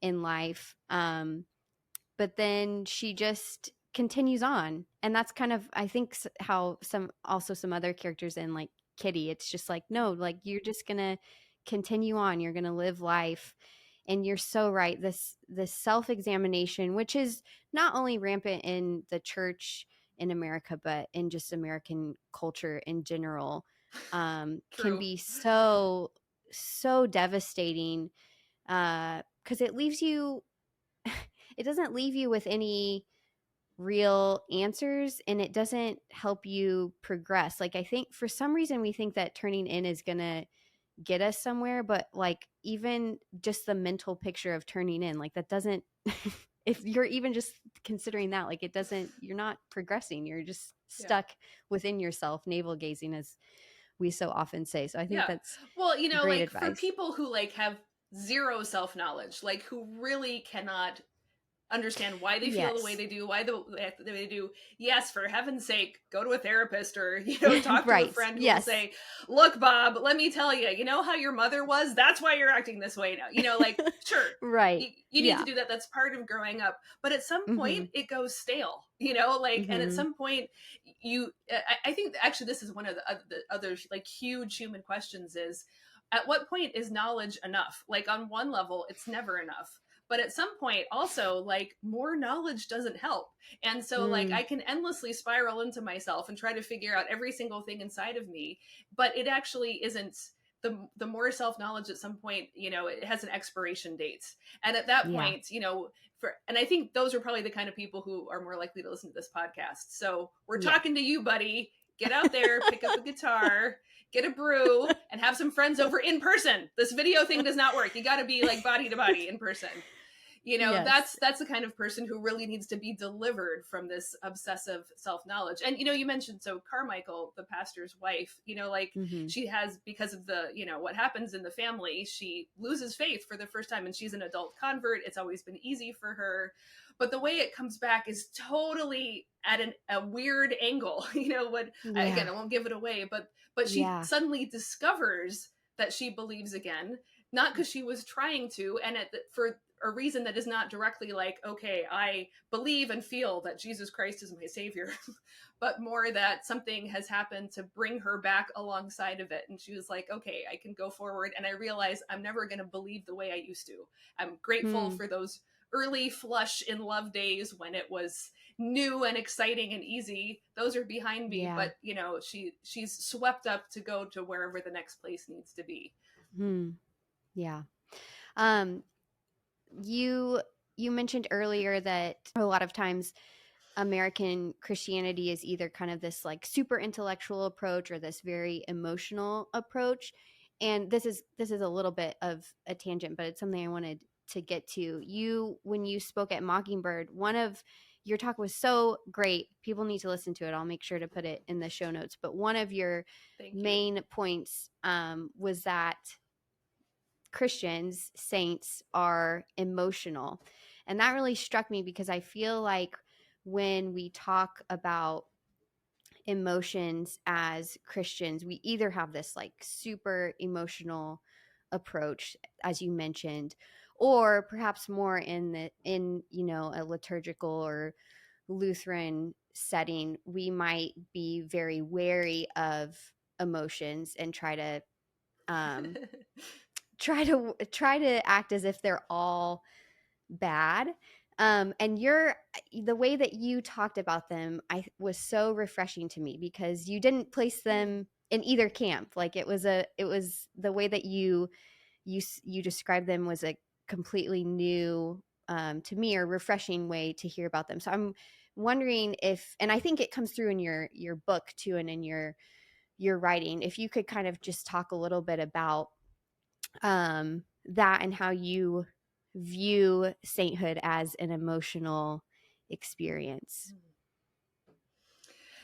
in life. But then she just continues on. And that's kind of, I think, how some other characters in, like Kitty, it's just like, no, like, you're just going to continue on. You're going to live life. And you're so right. This self-examination, which is not only rampant in the church in America, but in just American culture in general, can be so devastating, because it leaves you, it doesn't leave you with any real answers, and it doesn't help you progress. Like, I think for some reason we think that turning in is going to get us somewhere, but like, even just the mental picture of turning in, like, that doesn't if you're even just considering that, like, it doesn't, you're not progressing, you're just stuck within yourself, navel gazing, as we so often say. So I think that's great like advice. For people who like have zero self-knowledge, like who really cannot understand why they feel the way they do, why they do. Yes, for heaven's sake, go to a therapist, or talk to a friend who will say, "Look, Bob, let me tell you, how your mother was. That's why you're acting this way now." Like, sure, right? You need to do that. That's part of growing up. But at some point, it goes stale. And at some point, I think actually this is one of the other like huge human questions: is at what point is knowledge enough? Like, on one level, it's never enough. But at some point also, like, more knowledge doesn't help. And so like I can endlessly spiral into myself and try to figure out every single thing inside of me, but it actually isn't. The more self-knowledge at some point, you know, it has an expiration date. And at that point, you know, and I think those are probably the kind of people who are more likely to listen to this podcast. So we're talking to you, buddy. Get out there, pick up a guitar, get a brew, and have some friends over in person. This video thing does not work. You got to be like body to body in person. You know, that's the kind of person who really needs to be delivered from this obsessive self-knowledge. And, you know, you mentioned, so Carmichael, the pastor's wife, you know, like she has, because of the, you know, what happens in the family, she loses faith for the first time, and she's an adult convert. It's always been easy for her. But the way it comes back is totally at a weird angle, you know, again, I won't give it away, but she suddenly discovers that she believes again, not because she was trying to, and for a reason that is not directly like, okay, I believe and feel that Jesus Christ is my savior, but more that something has happened to bring her back alongside of it. And she was like, okay, I can go forward. And I realize I'm never going to believe the way I used to. I'm grateful for those early flush in love days when it was new and exciting and easy. Those are behind me, but you know, she's swept up to go to wherever the next place needs to be. Yeah. You mentioned earlier that a lot of times American Christianity is either kind of this like super intellectual approach or this very emotional approach. And this is a little bit of a tangent, but it's something I wanted to get to. When you spoke at Mockingbird, one of your talk was so great. People need to listen to it. I'll make sure to put it in the show notes. But one of your main points was that Christians, saints, are emotional. And that really struck me because I feel like when we talk about emotions as Christians, we either have this like super emotional approach, as you mentioned, or perhaps more in you know, a liturgical or Lutheran setting, we might be very wary of emotions and try to act as if they're all bad. And the way that you talked about them, was so refreshing to me because you didn't place them in either camp. Like it was the way that you described them was a completely new, to me, or refreshing way to hear about them. So I'm wondering and I think it comes through in your book too, and in your writing, if you could kind of just talk a little bit about that and how you view sainthood as an emotional experience.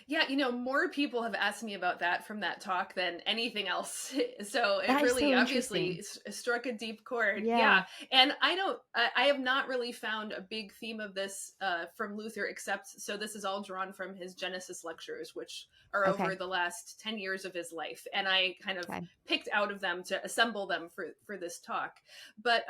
Yeah, you know, more people have asked me about that from that talk than anything else. So it really obviously struck a deep chord. Yeah. And I have not really found a big theme of this from Luther, except, so this is all drawn from his Genesis lectures, which are over the last 10 years of his life. And I kind of picked out of them to assemble them for this talk. But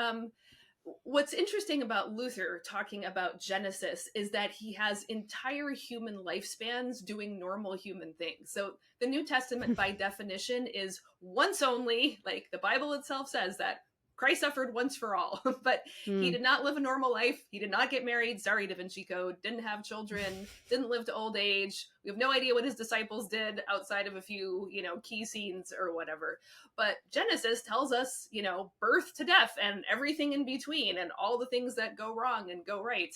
what's interesting about Luther talking about Genesis is that he has entire human lifespans doing normal human things. So the New Testament, by definition, is once only, like the Bible itself says that Christ suffered once for all, but he did not live a normal life. He did not get married. Sorry, Da Vinci Code. Didn't have children, didn't live to old age. We have no idea what his disciples did outside of a few, you know, key scenes or whatever. But Genesis tells us, you know, birth to death and everything in between and all the things that go wrong and go right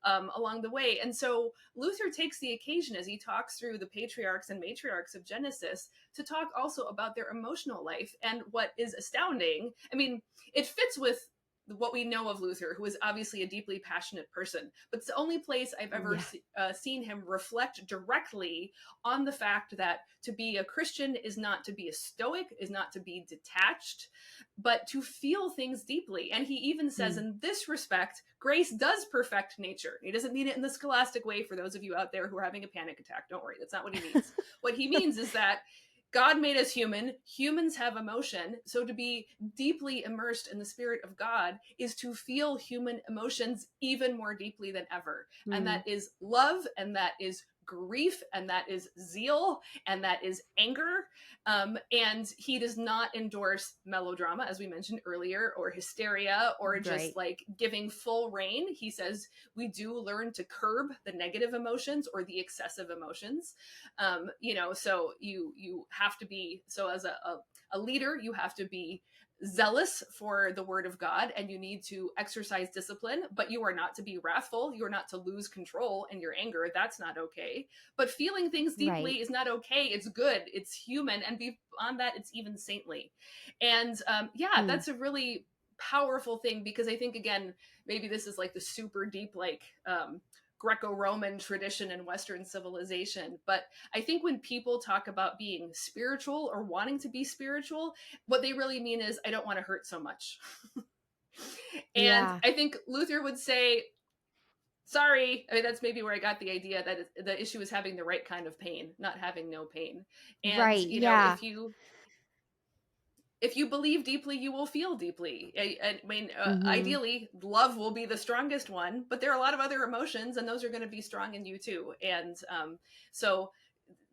along the way. And so Luther takes the occasion as he talks through the patriarchs and matriarchs of Genesis to talk also about their emotional life. And what is astounding, I mean, it fits with what we know of Luther, who is obviously a deeply passionate person, but it's the only place I've ever seen him reflect directly on the fact that to be a Christian is not to be a stoic, is not to be detached, but to feel things deeply. And he even says, in this respect, grace does perfect nature. He doesn't mean it in the scholastic way for those of you out there who are having a panic attack. Don't worry, that's not what he means. What he means is that God made us human. Humans have emotion. So to be deeply immersed in the Spirit of God is to feel human emotions even more deeply than ever. And that is love, and that is grief, and that is zeal, and that is anger. And he does not endorse melodrama, as we mentioned earlier, or hysteria, or just like giving full rein. He says we do learn to curb the negative emotions or the excessive emotions. So you have to be, so as a leader, you have to be zealous for the word of God, and you need to exercise discipline, but you are not to be wrathful. You are not to lose control in your anger. That's not okay. But feeling things deeply is not okay. It's good. It's human. And beyond that, it's even saintly. And that's a really powerful thing, because I think, again, maybe this is like the super deep, like, Greco-Roman tradition in Western civilization. But I think when people talk about being spiritual or wanting to be spiritual, what they really mean is, I don't want to hurt so much. And I think Luther would say, sorry. I mean, that's maybe where I got the idea that the issue is having the right kind of pain, not having no pain. And, if you believe deeply, you will feel deeply. I mean, ideally, love will be the strongest one, but there are a lot of other emotions, and those are going to be strong in you too. And so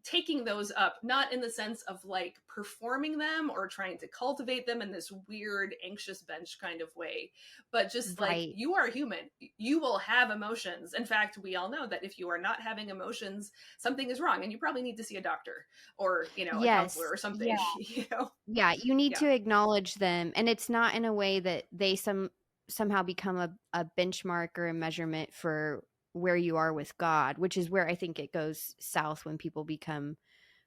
taking those up, not in the sense of like performing them or trying to cultivate them in this weird anxious bench kind of way, but just like, you are human, you will have emotions. In fact, we all know that if you are not having emotions, something is wrong, and you probably need to see a doctor or a counselor or something. You need to acknowledge them, and it's not in a way that they somehow become a benchmark or a measurement for where you are with God, which is where I think it goes south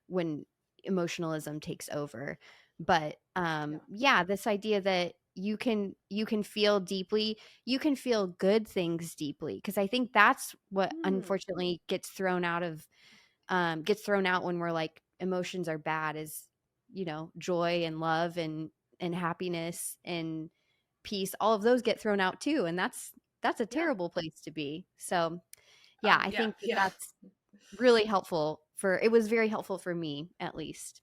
when emotionalism takes over. But this idea that you can feel deeply, you can feel good things deeply, because I think that's what unfortunately gets thrown out when we're like, emotions are bad, is joy and love and happiness and peace. All of those get thrown out too, and that's a terrible place to be. So I think that's really helpful it was very helpful for me, at least.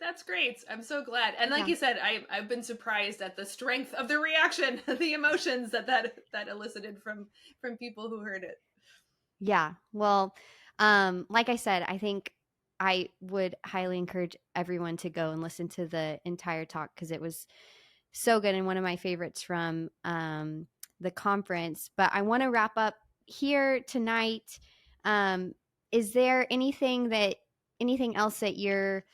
That's great. I'm so glad. And like you said, I've been surprised at the strength of the reaction, the emotions that elicited from people who heard it. Yeah. Well, like I said, I think I would highly encourage everyone to go and listen to the entire talk, because it was so good and one of my favorites from the conference. But I want to wrap up here tonight. Is there anything else that you're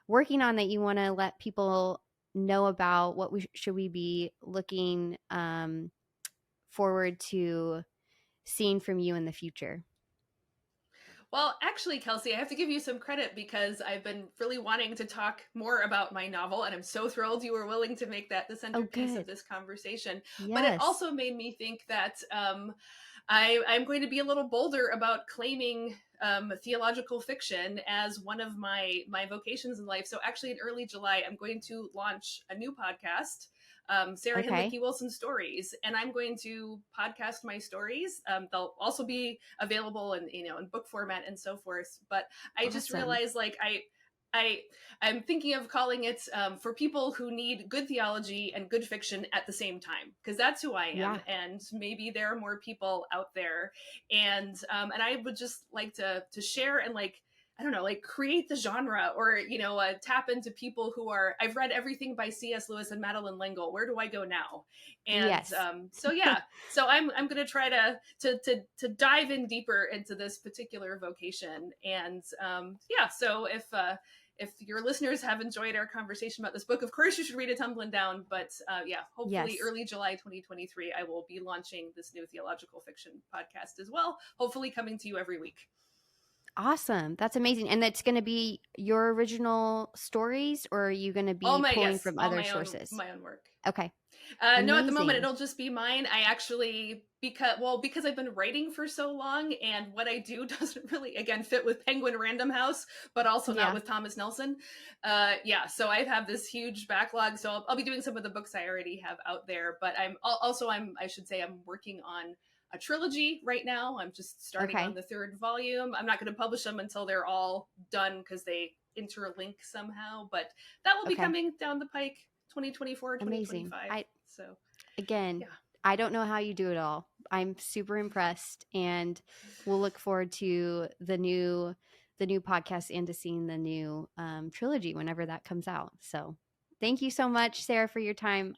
working on that you want to let people know about? What should we be looking forward to seeing from you in the future? Well, actually, Kelsi, I have to give you some credit, because I've been really wanting to talk more about my novel, and I'm so thrilled you were willing to make that the centerpiece of this conversation. Yes. But it also made me think that I'm going to be a little bolder about claiming theological fiction as one of my vocations in life. So actually, in early July, I'm going to launch a new podcast, Sarah Hinlicky Wilson Stories, and I'm going to podcast my stories. They'll also be available in book format and so forth. But I just realized, like, I'm thinking of calling it for people who need good theology and good fiction at the same time, because that's who I am, and maybe there are more people out there, and I would just like to share and, like, I don't know, like, create the genre, or tap into people who are. I've read everything by C.S. Lewis and Madeleine L'Engle. Where do I go now? And so I'm going to try to dive in deeper into this particular vocation, and so if your listeners have enjoyed our conversation about this book, of course you should read it, Tumbling Down. But hopefully early July 2023, I will be launching this new theological fiction podcast as well, hopefully coming to you every week. Awesome. That's amazing. And that's going to be your original stories, or are you going to be pulling from other sources? My own work. Okay. No, at the moment it'll just be mine. I actually, because I've been writing for so long, and what I do doesn't really, again, fit with Penguin Random House, but also not with Thomas Nelson. So I have this huge backlog. So I'll be doing some of the books I already have out there, but I'm working on a trilogy right now. I'm just starting on the third volume. I'm not going to publish them until they're all done, because they interlink somehow, but that will be coming down the pike, 2024, 2025. I don't know how you do it all. I'm super impressed, and we'll look forward to the new podcast and to seeing the new trilogy whenever that comes out. So thank you so much, Sarah, for your time.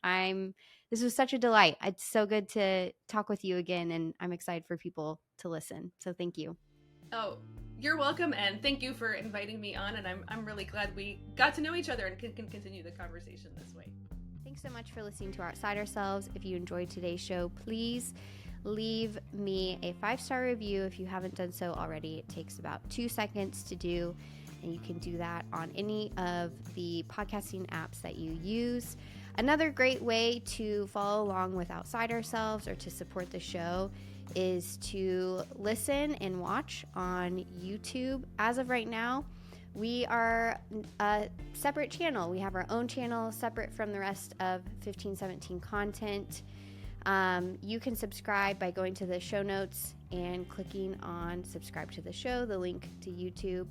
This was such a delight. It's so good to talk with you again, and I'm excited for people to listen. So thank you. Oh, you're welcome, and thank you for inviting me on, and I'm really glad we got to know each other and can continue the conversation this way. Thanks so much for listening to Outside Ourselves. If you enjoyed today's show, please leave me a 5-star review if you haven't done so already. It takes about 2 seconds to do, and you can do that on any of the podcasting apps that you use. Another great way to follow along with Outside Ourselves or to support the show is to listen and watch on YouTube. As of right now, we are a separate channel. We have our own channel separate from the rest of 1517 content. You can subscribe by going to the show notes and clicking on subscribe to the show, the link to YouTube,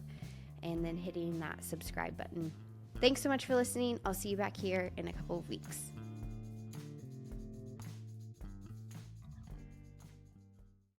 and then hitting that subscribe button. Thanks so much for listening. I'll see you back here in a couple of weeks.